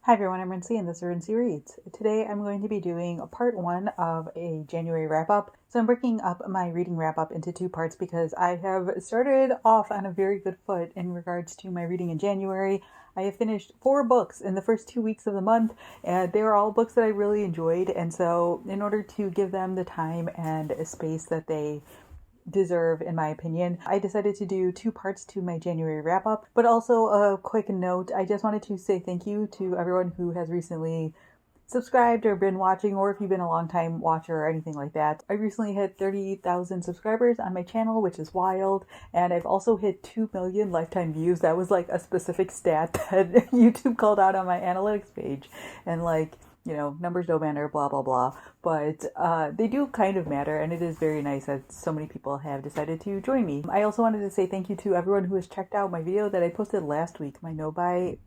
Hi everyone, I'm Rincey and this is Rincey Reads. Today I'm going to be doing a part one of a January wrap-up. So I'm breaking up my reading wrap-up into two parts because I have started off on a very good foot in regards to my reading in January. I have finished 4 books in the first 2 weeks of the month, and they were all books that I really enjoyed. And so in order to give them the time and a space that they deserve, in my opinion, I decided to do 2 parts to my January wrap up. But also a quick note, I just wanted to say thank you to everyone who has recently subscribed or been watching, or if you've been a long time watcher or anything like that. I recently hit 30,000 subscribers on my channel, which is wild, and I've also hit 2 million lifetime views. That was like a specific stat that YouTube called out on my analytics page, and numbers don't matter, blah blah blah, but they do kind of matter, and it is very nice that so many people have decided to join me. I also wanted to say thank you to everyone who has checked out my video that I posted last week, my no buy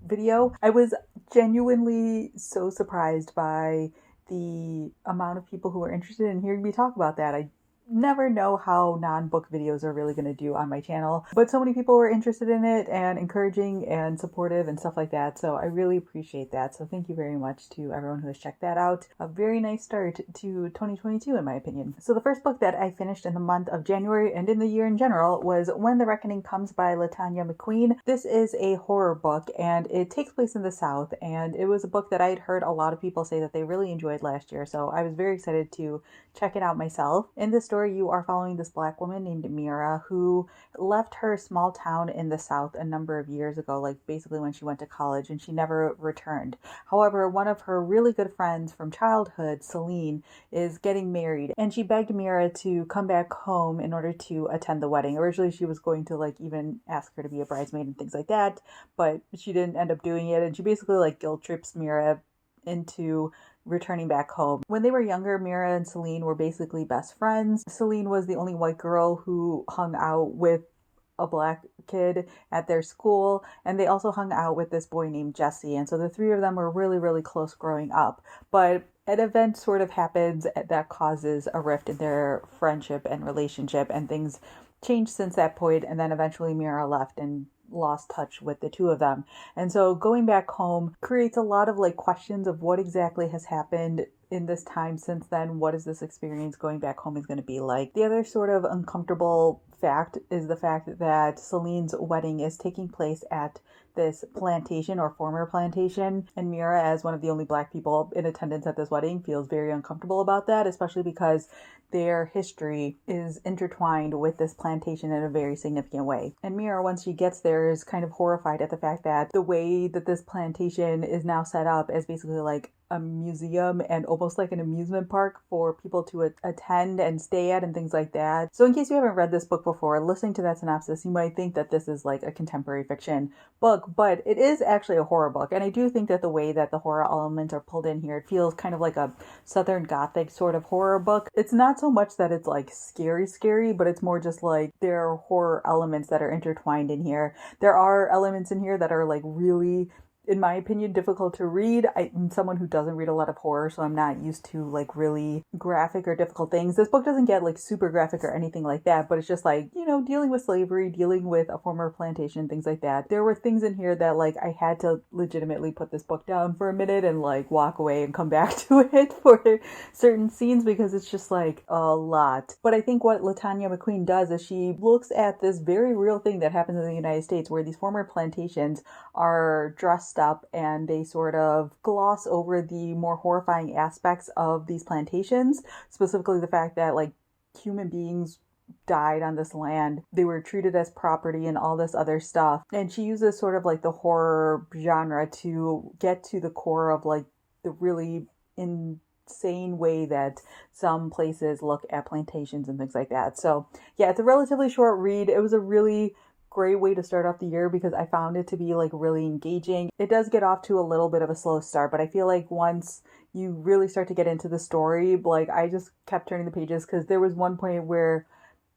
video. I was genuinely so surprised by the amount of people who were interested in hearing me talk about that. I never know how non-book videos are really going to do on my channel, but so many people were interested in it and encouraging and supportive and stuff like that, so I really appreciate that. So thank you very much to everyone who has checked that out. A very nice start to 2022 in my opinion. So the first book that I finished in the month of January and in the year in general was When the Reckoning Comes by LaTanya McQueen. This is a horror book and it takes place in the South, and it was a book that I had heard a lot of people say that they really enjoyed last year, so I was very excited to check it out myself. In this story, you are following this Black woman named Mira who left her small town in the South a number of years ago, like basically when she went to college, and she never returned. However, one of her really good friends from childhood, Celine, is getting married, and she begged Mira to come back home in order to attend the wedding. Originally, she was going to even ask her to be a bridesmaid and things like that, but she didn't end up doing it, and she basically guilt trips Mira into returning back home. When they were younger, Mira and Celine were basically best friends. Celine was the only white girl who hung out with a black kid at their school, and they also hung out with this boy named Jesse, and so the three of them were really, really close growing up. But an event sort of happens that causes a rift in their friendship and relationship, and things changed since that point, and then eventually Mira left and lost touch with the two of them. And so going back home creates a lot of questions of what exactly has happened in this time since then. What is this experience going back home is going to be like? The other sort of uncomfortable fact is the fact that Celine's wedding is taking place at this plantation or former plantation, and Mira, as one of the only black people in attendance at this wedding, feels very uncomfortable about that, especially because their history is intertwined with this plantation in a very significant way. And Mira, once she gets there, is kind of horrified at the fact that the way that this plantation is now set up is basically a museum and almost like an amusement park for people to attend and stay at and things like that. So in case you haven't read this book before, listening to that synopsis, you might think that this is a contemporary fiction book, but it is actually a horror book. And I do think that the way that the horror elements are pulled in here, it feels kind of like a Southern Gothic sort of horror book. It's not so much that it's scary, but it's more just there are horror elements that are intertwined in here. There are elements in here that are really, in my opinion, difficult to read. I'm someone who doesn't read a lot of horror, so I'm not used to really graphic or difficult things. This book doesn't get super graphic or anything like that, but it's just dealing with slavery, dealing with a former plantation, things like that. There were things in here that I had to legitimately put this book down for a minute and walk away and come back to it for certain scenes because it's just a lot. But I think what LaTanya McQueen does is she looks at this very real thing that happens in the United States where these former plantations are dressed up and they sort of gloss over the more horrifying aspects of these plantations, specifically the fact that human beings died on this land, they were treated as property and all this other stuff. And she uses sort of the horror genre to get to the core of the really insane way that some places look at plantations and things like that. So yeah, it's a relatively short read. It was a really great way to start off the year because I found it to be really engaging. It does get off to a little bit of a slow start, but I feel once you really start to get into the story, I just kept turning the pages because there was one point where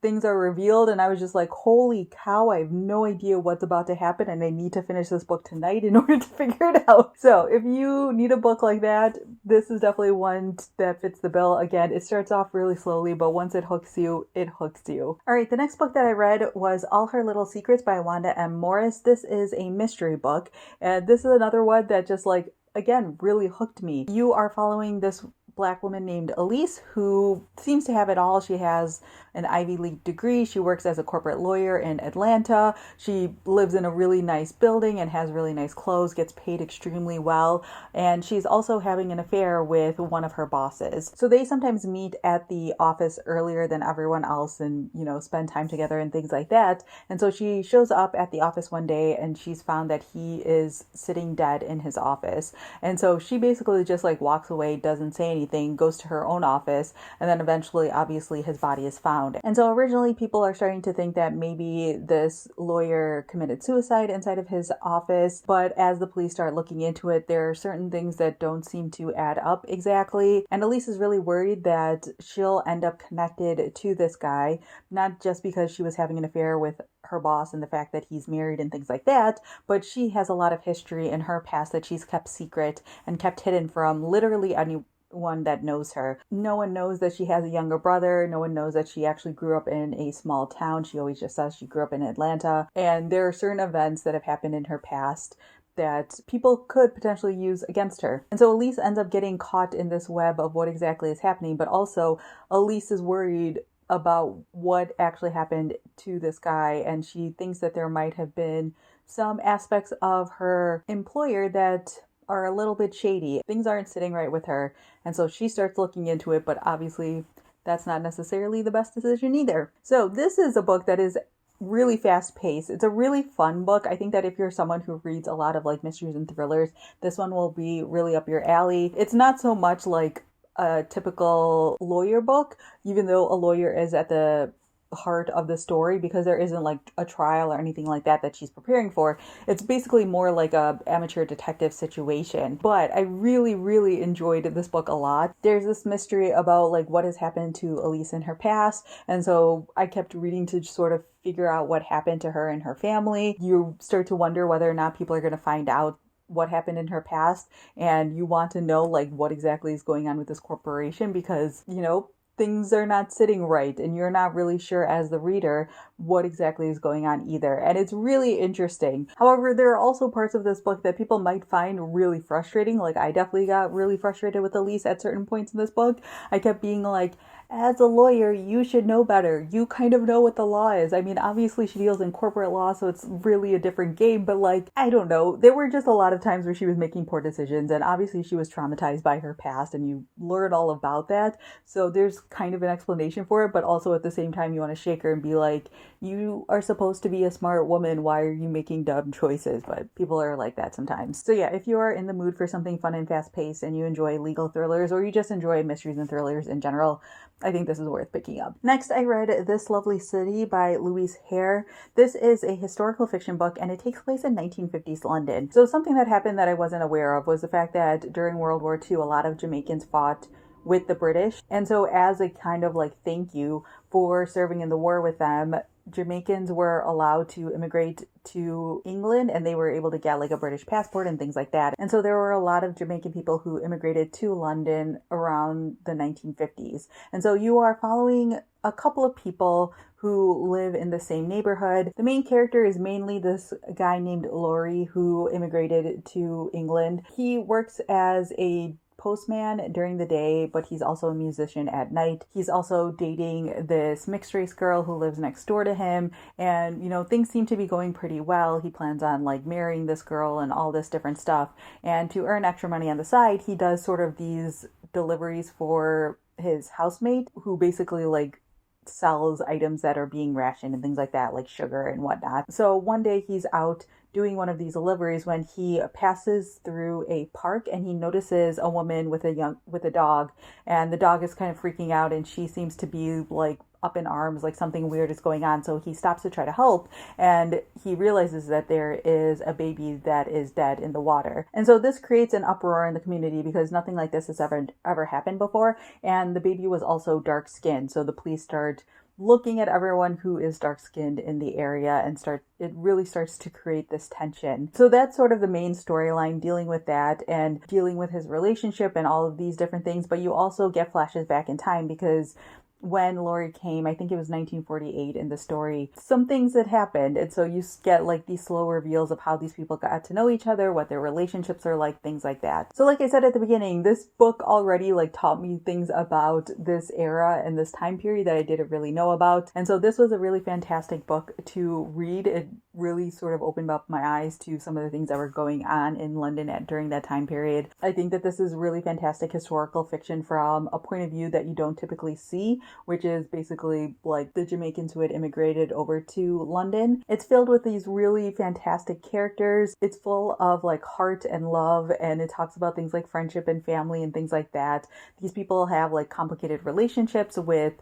things are revealed, and I was just like, holy cow, I have no idea what's about to happen, and I need to finish this book tonight in order to figure it out. So if you need a book like that, this is definitely one that fits the bill. Again, it starts off really slowly, but once it hooks you, it hooks you. All right, the next book that I read was All Her Little Secrets by Wanda M. Morris. This is a mystery book, and this is another one that just like, again, really hooked me. You are following this Black woman named Elise, who seems to have it all. She has an Ivy League degree. She works as a corporate lawyer in Atlanta. She lives in a really nice building and has really nice clothes, gets paid extremely well. And she's also having an affair with one of her bosses. So they sometimes meet at the office earlier than everyone else and, you know, spend time together and things like that. And so she shows up at the office one day and she's found that he is sitting dead in his office. And so she basically just like walks away, doesn't say anything, goes to her own office, and then eventually, obviously, his body is found. And so originally people are starting to think that maybe this lawyer committed suicide inside of his office, but as the police start looking into it, there are certain things that don't seem to add up exactly. And Elise is really worried that she'll end up connected to this guy, not just because she was having an affair with her boss and the fact that he's married and things like that, but she has a lot of history in her past that she's kept secret and kept hidden from literally anyone that knows her. No one knows that she has a younger brother. No one knows that she actually grew up in a small town. She always just says she grew up in Atlanta. And there are certain events that have happened in her past that people could potentially use against her. And so Elise ends up getting caught in this web of what exactly is happening, but also Elise is worried about what actually happened to this guy, and she thinks that there might have been some aspects of her employer that are a little bit shady. Things aren't sitting right with her, and so she starts looking into it, but obviously that's not necessarily the best decision either. So this is a book that is really fast paced. It's a really fun book. I think that if you're someone who reads a lot of like mysteries and thrillers, this one will be really up your alley. It's not so much like a typical lawyer book, even though a lawyer is at the heart of the story, because there isn't like a trial or anything like that she's preparing for. It's basically more like a amateur detective situation. But I really, really enjoyed this book a lot. There's this mystery about like what has happened to Elise in her past, and so I kept reading to sort of figure out what happened to her and her family. You start to wonder whether or not people are going to find out what happened in her past, and you want to know like what exactly is going on with this corporation, because, you know, things are not sitting right and you're not really sure as the reader what exactly is going on either. And it's really interesting. However, there are also parts of this book that people might find really frustrating. Like I definitely got really frustrated with Elise at certain points in this book. I kept being like, as a lawyer, you should know better. You kind of know what the law is. I mean, obviously she deals in corporate law, so it's really a different game, but like, I don't know. There were just a lot of times where she was making poor decisions, and obviously she was traumatized by her past, and you learn all about that. So there's kind of an explanation for it, but also at the same time, you want to shake her and be like, you are supposed to be a smart woman. Why are you making dumb choices? But people are like that sometimes. So yeah, if you are in the mood for something fun and fast paced and you enjoy legal thrillers, or you just enjoy mysteries and thrillers in general, I think this is worth picking up. Next, I read This Lovely City by Louise Hare. This is a historical fiction book, and it takes place in 1950s London. So something that happened that I wasn't aware of was the fact that during World War II, a lot of Jamaicans fought with the British. And so as a kind of like thank you for serving in the war with them, Jamaicans were allowed to immigrate to England, and they were able to get like a British passport and things like that. And so there were a lot of Jamaican people who immigrated to London around the 1950s. And so you are following a couple of people who live in the same neighborhood. The main character is mainly this guy named Laurie who immigrated to England. He works as a postman during the day, but he's also a musician at night. He's also dating this mixed race girl who lives next door to him, and you know, things seem to be going pretty well. He plans on like marrying this girl and all this different stuff, and to earn extra money on the side, he does sort of these deliveries for his housemate, who basically like sells items that are being rationed and things like that, like sugar and whatnot. So one day he's out doing one of these deliveries when he passes through a park, and he notices a woman with a dog, and the dog is kind of freaking out, and she seems to be like up in arms, like something weird is going on. So he stops to try to help, and he realizes that there is a baby that is dead in the water. And so this creates an uproar in the community because nothing like this has ever happened before, and the baby was also dark skinned. So the police start looking at everyone who is dark skinned in the area and it really starts to create this tension. So that's sort of the main storyline, dealing with that and dealing with his relationship and all of these different things. But you also get flashes back in time because when Lori came, I think it was 1948 in the story, some things had happened. And so you get like these slow reveals of how these people got to know each other, what their relationships are like, things like that. So like I said at the beginning, this book already like taught me things about this era and this time period that I didn't really know about. And so this was a really fantastic book to read. It really sort of opened up my eyes to some of the things that were going on in London during that time period. I think that this is really fantastic historical fiction from a point of view that you don't typically see, which is basically like the Jamaicans who had immigrated over to London. It's filled with these really fantastic characters. It's full of like heart and love, and it talks about things like friendship and family and things like that. These people have like complicated relationships with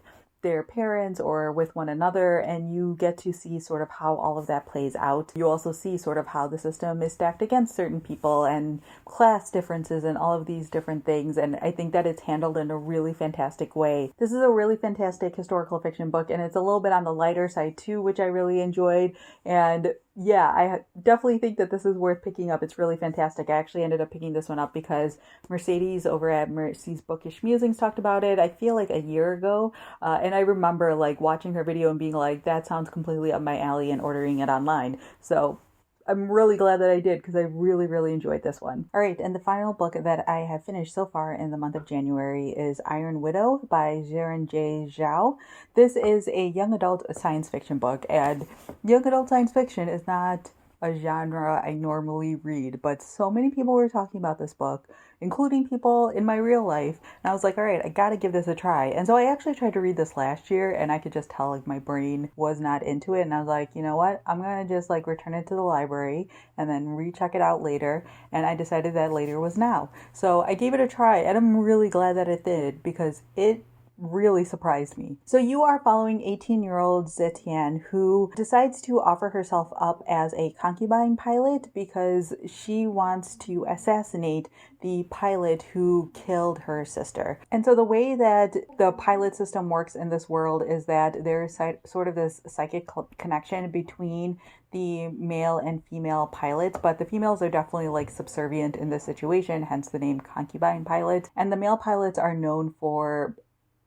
their parents or with one another, and you get to see sort of how all of that plays out. You also see sort of how the system is stacked against certain people and class differences and all of these different things, and I think that it's handled in a really fantastic way. This is a really fantastic historical fiction book, and it's a little bit on the lighter side too, which I really enjoyed. And yeah, I definitely think that this is worth picking up. It's really fantastic. I actually ended up picking this one up because Mercedes over at Mercy's Bookish Musings talked about it, I feel like a year ago. And I remember like watching her video and being like, that sounds completely up my alley, and ordering it online. So I'm really glad that I did because I really, really enjoyed this one. All right, and the final book that I have finished so far in the month of January is Iron Widow by Xiran Zhao. This is a young adult science fiction book, and young adult science fiction is not a genre I normally read, but so many people were talking about this book, including people in my real life, and I was like, all right, I gotta give this a try. And so I actually tried to read this last year, and I could just tell like my brain was not into it, and I was like, you know what, I'm gonna just like return it to the library and then recheck it out later, and I decided that later was now. So I gave it a try, and I'm really glad that it did because it really surprised me. So you are following 18-year-old Zetian, who decides to offer herself up as a concubine pilot because she wants to assassinate the pilot who killed her sister. And so the way that the pilot system works in this world is that there's sort of this psychic connection between the male and female pilots, but the females are definitely like subservient in this situation, hence the name concubine pilot. And the male pilots are known for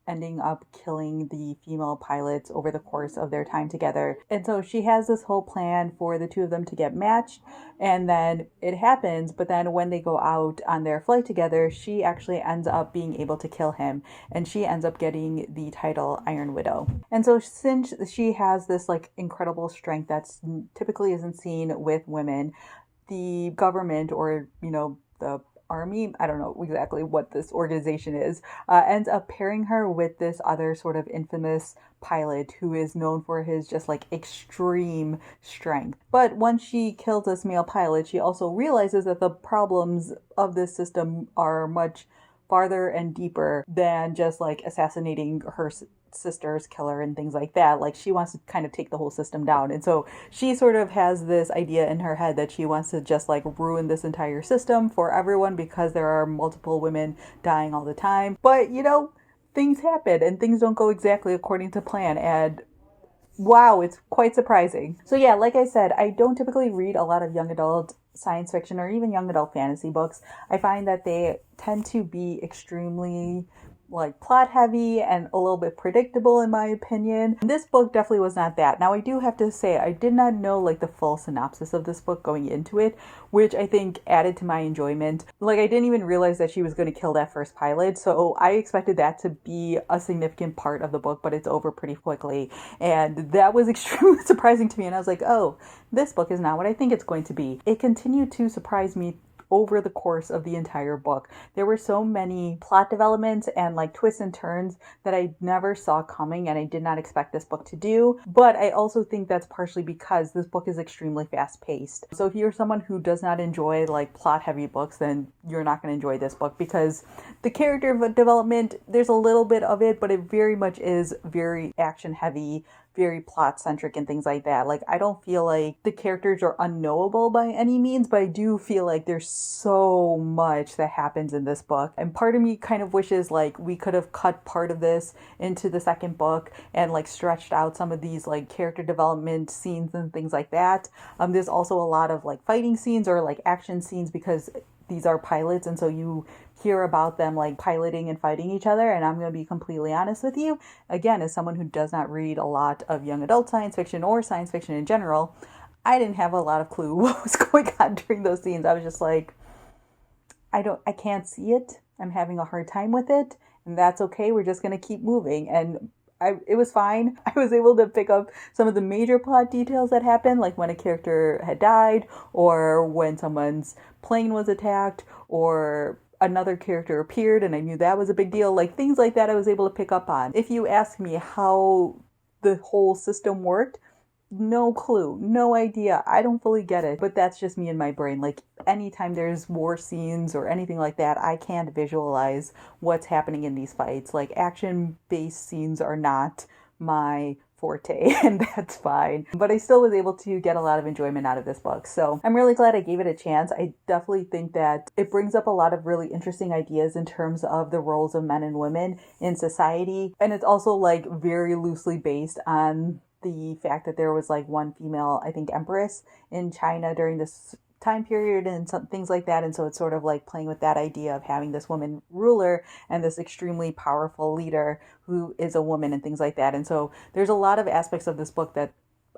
ending up killing the female pilots over the course of their time together. And so she has this whole plan for the two of them to get matched, and then it happens, but then when they go out on their flight together, she actually ends up being able to kill him, and she ends up getting the title Iron Widow. And so since she has this like incredible strength that's typically isn't seen with women, the government, or the army, I don't know exactly what this organization is, ends up pairing her with this other sort of infamous pilot who is known for his just like extreme strength. But once she kills this male pilot, she also realizes that the problems of this system are much farther and deeper than just like assassinating her sister's killer and things like that. Like, she wants to kind of take the whole system down, and so she sort of has this idea in her head that she wants to just like ruin this entire system for everyone because there are multiple women dying all the time. But things happen and things don't go exactly according to plan, and wow, it's quite surprising. So yeah, like I said, I don't typically read a lot of young adult science fiction or even young adult fantasy books. I find that they tend to be extremely like plot heavy and a little bit predictable in my opinion. This book definitely was not that. Now I do have to say I did not know like the full synopsis of this book going into it, which I think added to my enjoyment. Like, I didn't even realize that she was going to kill that first pilot, so I expected that to be a significant part of the book, but it's over pretty quickly, and that was extremely surprising to me, and I was like, oh, this book is not what I think it's going to be. It continued to surprise me over the course of the entire book. There were so many plot developments and like twists and turns that I never saw coming, and I did not expect this book to do. But I also think that's partially because this book is extremely fast paced. So if you're someone who does not enjoy like plot heavy books, then you're not going to enjoy this book, because the character development, there's a little bit of it, but it very much is very action heavy, very plot centric and things like that. Like, I don't feel like the characters are unknowable by any means, but I do feel like there's so much that happens in this book. And part of me kind of wishes like we could have cut part of this into the second book and like stretched out some of these like character development scenes and things like that. There's also a lot of like fighting scenes or like action scenes because these are pilots, and so you hear about them like piloting and fighting each other. And I'm going to be completely honest with you, again, as someone who does not read a lot of young adult science fiction or science fiction in general, I didn't have a lot of clue what was going on during those scenes. I was just like, I can't see it. I'm having a hard time with it, and that's okay. We're just going to keep moving. And it was fine. I was able to pick up some of the major plot details that happened, like when a character had died, or when someone's plane was attacked, or another character appeared and I knew that was a big deal. Like, things like that I was able to pick up on. If you ask me how the whole system worked, no clue, no idea. I don't fully get it, but that's just me in my brain. Like, anytime there's war scenes or anything like that, I can't visualize what's happening in these fights. Like, action-based scenes are not my forte, and that's fine. But I still was able to get a lot of enjoyment out of this book. So I'm really glad I gave it a chance. I definitely think that it brings up a lot of really interesting ideas in terms of the roles of men and women in society. And it's also like very loosely based on the fact that there was like one female, I think, empress in China during this time period and some things like that. And so it's sort of like playing with that idea of having this woman ruler and this extremely powerful leader who is a woman and things like that. And so there's a lot of aspects of this book that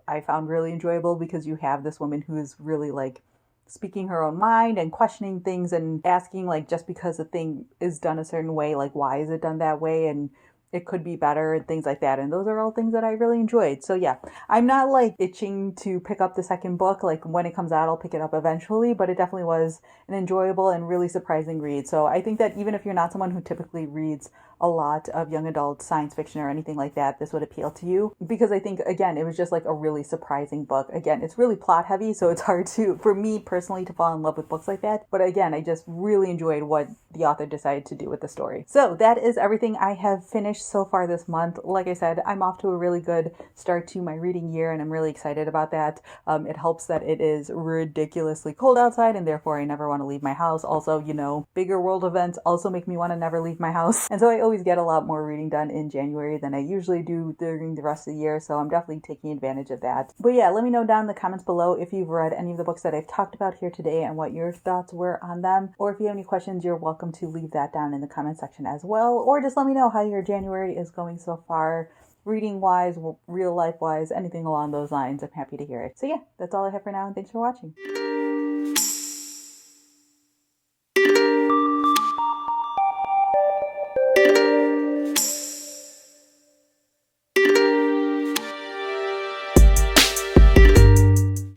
I found really enjoyable because you have this woman who is really like speaking her own mind and questioning things and asking, like, just because a thing is done a certain way, like, why is it done that way? And it could be better and things like that. And those are all things that I really enjoyed. So yeah, I'm not like itching to pick up the second book. Like, when it comes out, I'll pick it up eventually, but it definitely was an enjoyable and really surprising read. So I think that even if you're not someone who typically reads a lot of young adult science fiction or anything like that, this would appeal to you, because I think, again, it was just like a really surprising book. Again, it's really plot heavy, so it's hard for me personally to fall in love with books like that. But again, I just really enjoyed what the author decided to do with the story. So that is everything I have finished so far this month. Like I said, I'm off to a really good start to my reading year, and I'm really excited about that. It helps that it is ridiculously cold outside, and therefore I never want to leave my house. Also, bigger world events also make me want to never leave my house. And so I always get a lot more reading done in January than I usually do during the rest of the year. So I'm definitely taking advantage of that. But yeah, let me know down in the comments below if you've read any of the books that I've talked about here today and what your thoughts were on them. Or if you have any questions, you're welcome to leave that down in the comment section as well. Or just let me know how your January is going so far, reading wise, real life wise, anything along those lines. I'm happy to hear it. So yeah, that's all I have for now, and thanks for watching.